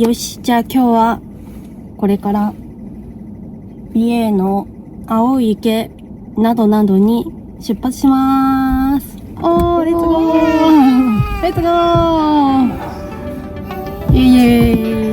よし、じゃあ今日はこれから美瑛の青い池などなどに出発します。おー、レッツゴーレッツゴーイエーイ。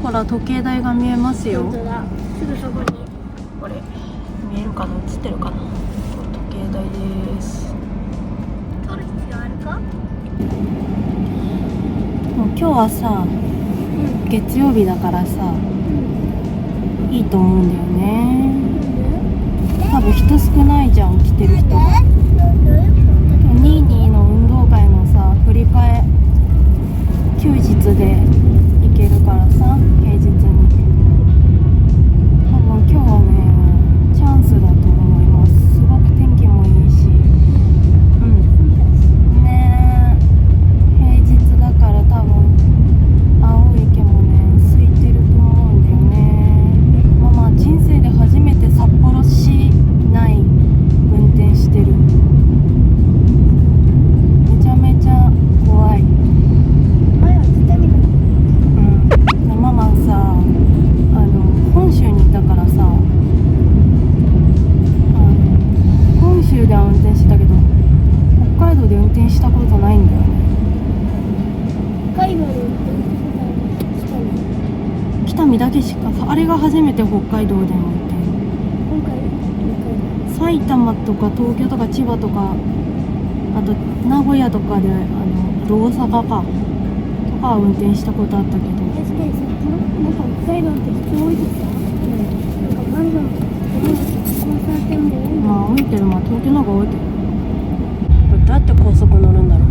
ほら、時計台が見えますよ。本当だ、すぐそこに。これ見えるかな、映ってるかな。時計台です。撮る必要あるか？もう今日はさ、月曜日だからさ、いいと思うんだよね。多分人少ないじゃん、来てる人が。22の運動会のさ、振り替え休日で行けるからさ、平日に。多分今日はね、チャンスだと思います。すごく天気もいいし。ね海だけしか、あれが初めて北海道でもいて、今回2埼玉とか東京とか千葉とか、あと名古屋とかで大阪かとかは運転したことあったけど、回確かにさ、なんか北海道って人多いですよ。なんかバンバン交差点も多い。まあ多いけど、まあ東京の方が多いけど、これどうやって高速乗るんだろうね。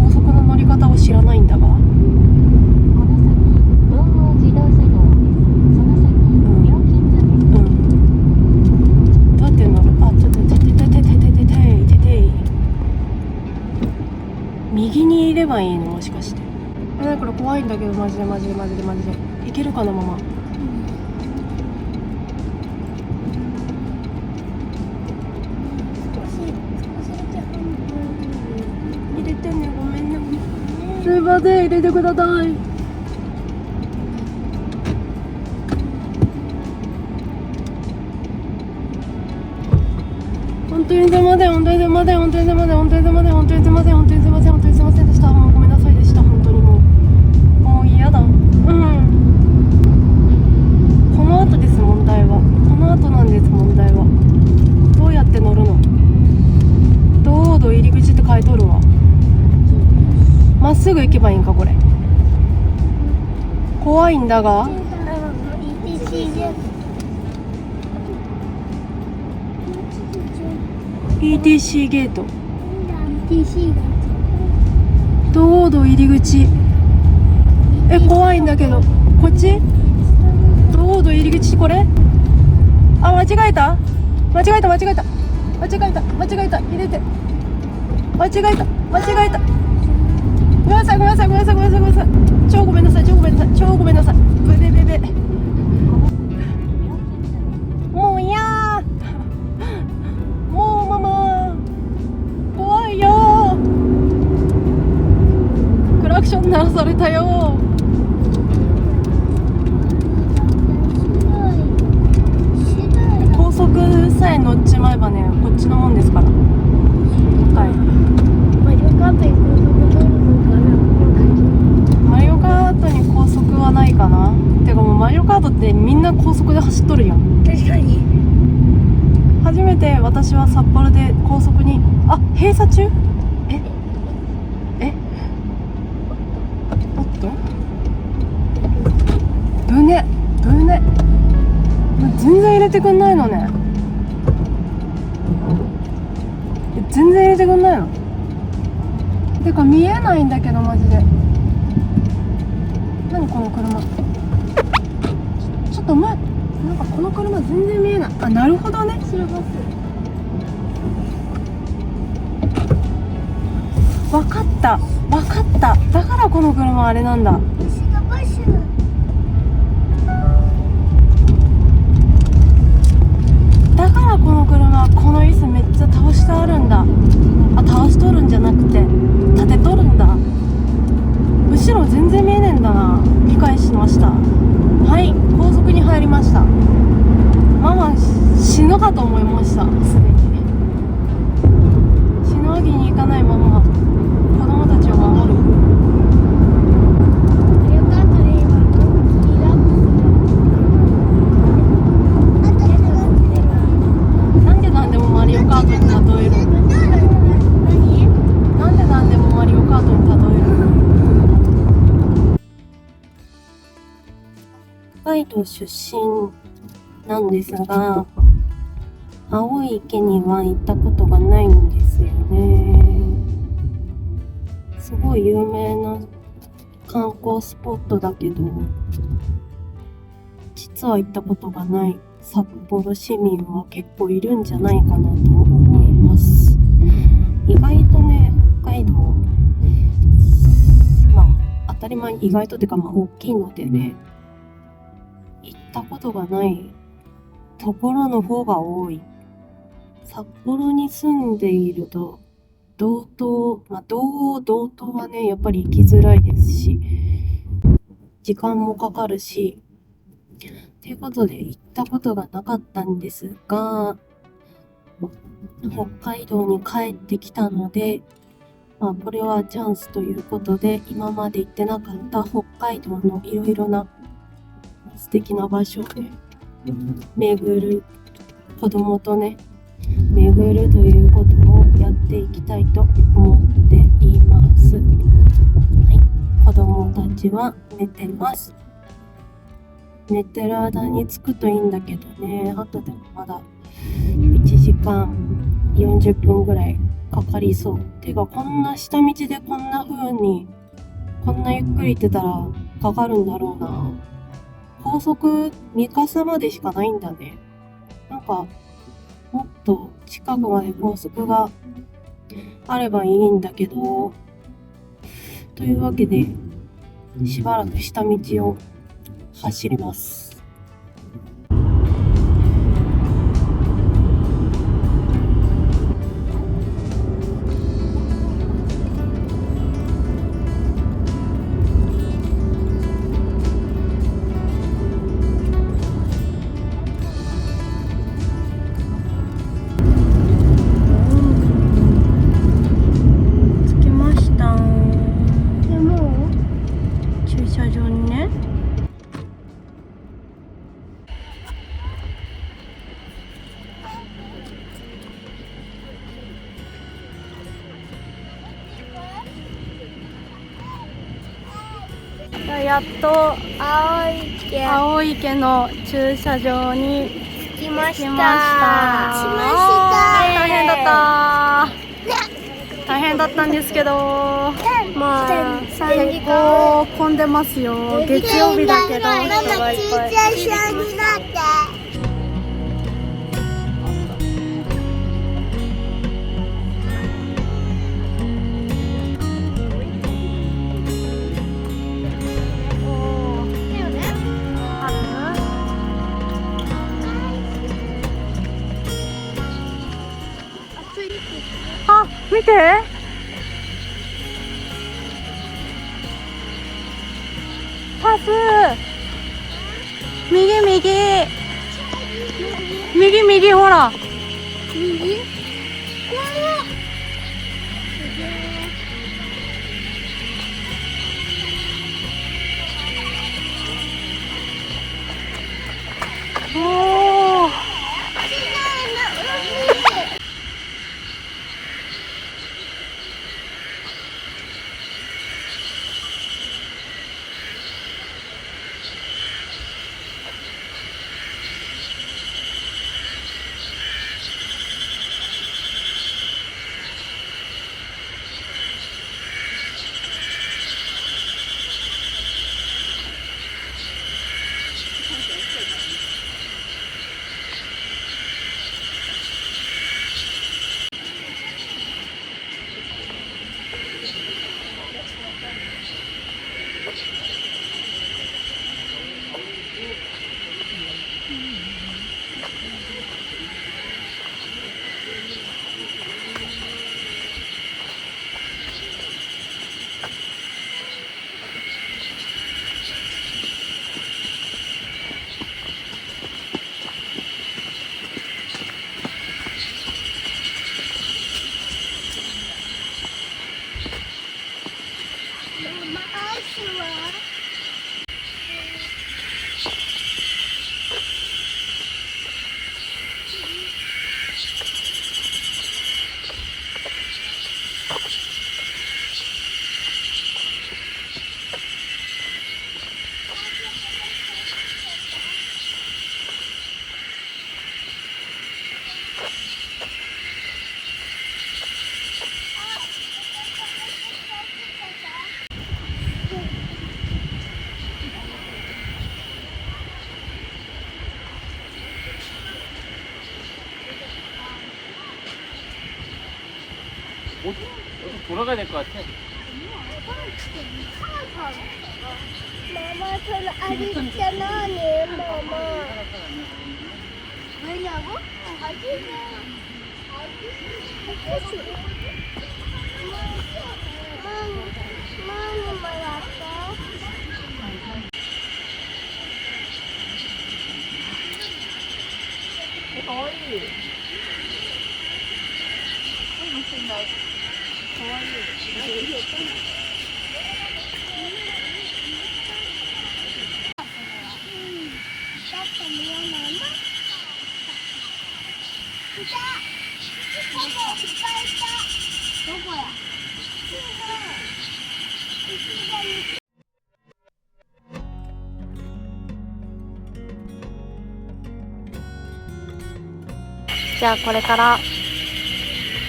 高速の乗り方を知らないんだが、右にいればいいの、もしかして。これ怖いんだけど、マジでいけるかな、ママ。入れてね、ごめんね。すいません、入れてください。本当にすいません、本当にすいません、本当にすいません、本当にすいません、本当にすいません、本当にすいません、本当にすいませんでした。もうごめんなさいでした、本当にもう嫌だ。この後です、問題は。この後なんです、問題は。どうやって乗るの？道路入り口って書いとるわ。まっすぐ行けばいいんか、これ。怖いんだが。ETC ゲート。道路入り口。怖いんだけど。こっち？道路入り口、これ？あ、間違えた。入れて。間違えた。ごめんなさい。超ごめんなさい。ブベ。もういやー。もうママ。怖いよー。クラクション鳴らされたよー。高速さえ乗っちまえばね、こっちのもんですから。はい。マリオカートに高速はないかな。てかもうマリオカートってみんな高速で走っとるやん。確かに。初めて私は札幌で高速に、閉鎖中？おっと？ぶね。全然入れてくんないのね。全然入れてくんないの。てか見えないんだけど、マジで。何この車。ちょっと前、なんかこの車全然見えない。なるほどね。それバス。わかった。だからこの車あれなんだ。私がバス。だからこの車、この椅子めっちゃ倒してあるんだ。倒しとるんじゃなくて立てとるんだ。後ろ全然見えねえんだな。理解しました。はい、高速に入りました。ママ死ぬかと思いました。すでに死ぬわけにいかないまま子供たちを守る。なんでなんでもマリオカートに例える。なんでなんでもマリオカートに例える。北海道出身なんですが、青い池には行ったことがないんですよね。すごい有名な観光スポットだけど、実は行ったことがない札幌市民は結構いるんじゃないかなと思います。意外とね、北海道、当たり前、意外とてか大きいのでね、行ったことがないところの方が多い。札幌に住んでいると道東はね、やっぱり行きづらいですし、時間もかかるし、ということで行ったことがなかったんですが、北海道に帰ってきたので、まあこれはチャンスということで、今まで行ってなかった北海道のいろいろな素敵な場所で巡る、子供とね巡るということをやっていきたいと思っています。はい、子供たちは寝てます。寝てる間に着くといいんだけどね、あとでもまだ1時間40分ぐらいかかりそう。てかこんな下道でこんな風にこんなゆっくり行ってたらかかるんだろうな。高速三笠までしかないんだね。なんかもっと近くまで高速があればいいんだけど、というわけでしばらく下道を走ります。着きました。でも駐車場にね。やっと青池の駐車場に着きました。来ました。大変だった。大変だったんですけど、まあ結構混んでますよ。月曜日だけど人がいっぱい。あ、見て。パス。右右。右右ほら。右？おー。어디 돌아가야 될 것 같아. 마마 전 아직 있잖아, 내 마마. 왜냐고? 아직은 많이 말았어. 거의. じゃあこれから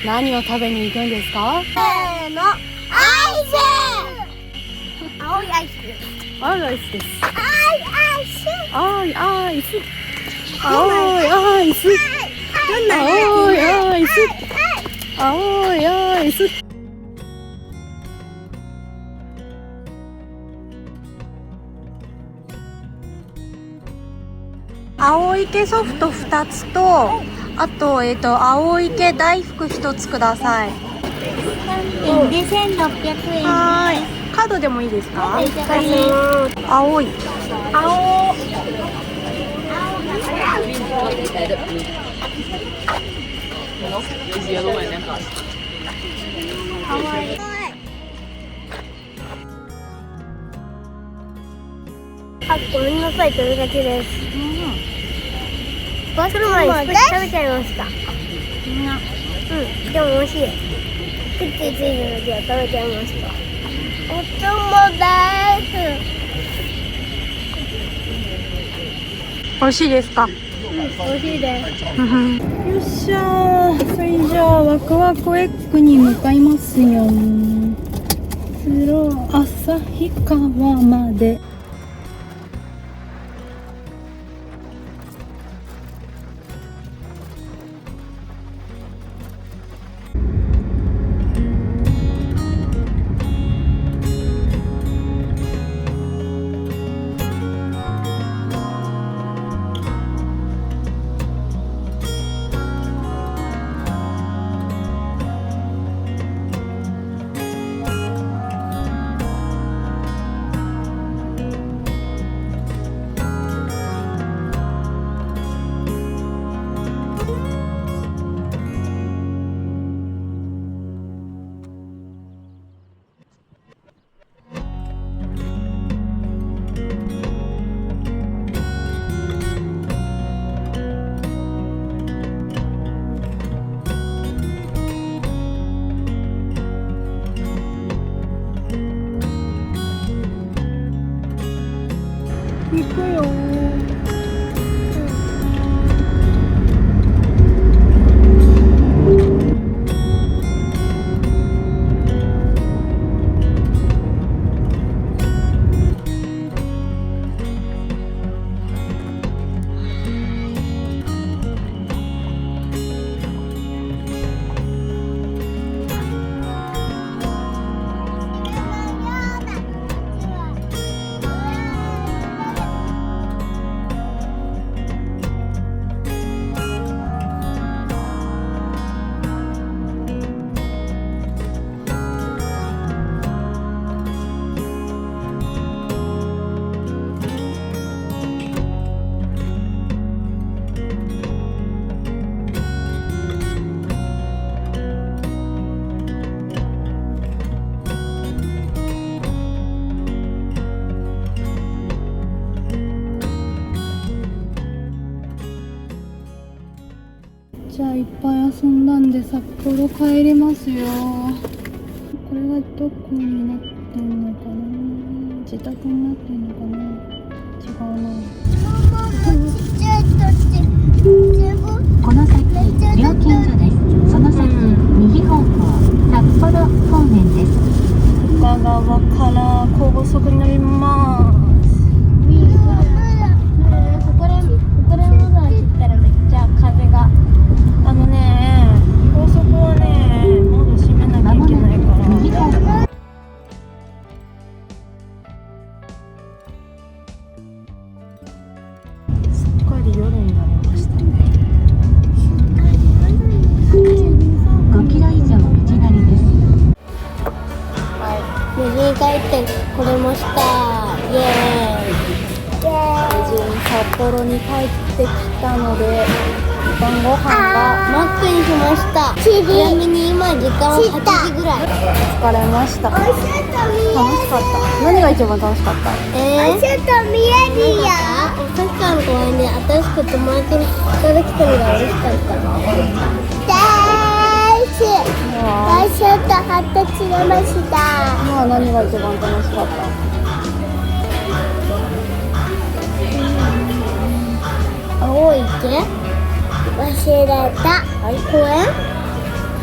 何を食べに行くんですか？せーの、アイス。青いアイスです。青いアイスです。アイス。青いアイス。青いアイス。青いアイス。青いアイス。青池ソフト2つと、あと青池大福1つください。円で1600円。はーい。カードでもいいですか？はい。青い。青。あ、ごめんなさい、取るだけです。バスの前に少し食べちゃいました。でも美味しい。くっついてるので食べちゃいました。おつもです。美味しいですか？美味しいです。よっしゃー。それじゃあワクワクエッグに向かいますよ。旭川まで。行くよ。じゃあいっぱい遊んだんで札幌帰りますよ。これはどこになってんのかな？自宅になってんのかな？違うな。この先料金所です。その先右方向札幌方面です。深川から高速に乗ります。ここでまだ切ったらめっちゃ風が。高速はね、窓閉めなきゃいけないから。右方向すっかり夜になりましたね。5キロ以上道なりです。右に帰ってこれました。イエーイ。無事に札幌に帰ってきたので、晩ご飯がマックにしました。ちなみに今時間は8時ぐらい。疲れました。楽しかった。何が一番楽しかった？ちょっと見えるよ。サッカーの公園で新しく友達にいただきたのが嬉しかった。ちょっと発達しました。まあ何が一番楽しかった？青い池忘れた。公園。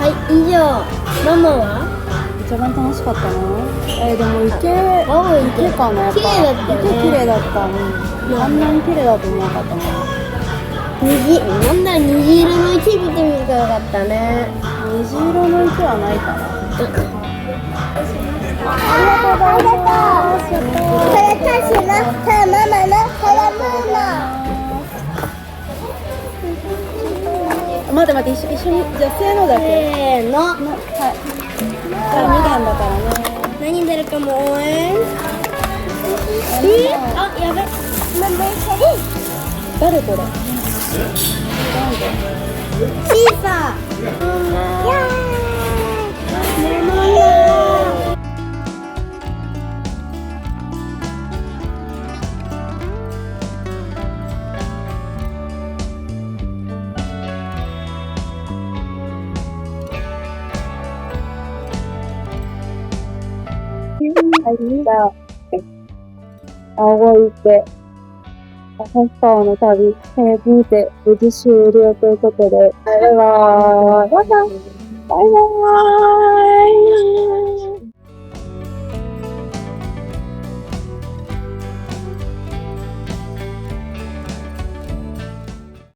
はい、以上。ママは一番楽しかったな。でも青い池かな。やっぱ綺麗だったよね。池綺麗だった。あんなに綺麗だと思わなかったな。なんなら虹色の池見てみるとよかったね。虹色の池はないから。ありがとうございます。これタシの、ママの、これママ。待って一緒にじゃあせーのだけ。せーの。はい。じゃあ2段だからね。何出るかも応援。あ、やべ。誰これ？シーサー。やー。ママや。じゃあ青池旭川の旅にて無事終了ということで、バイバーイ。バイバーイ。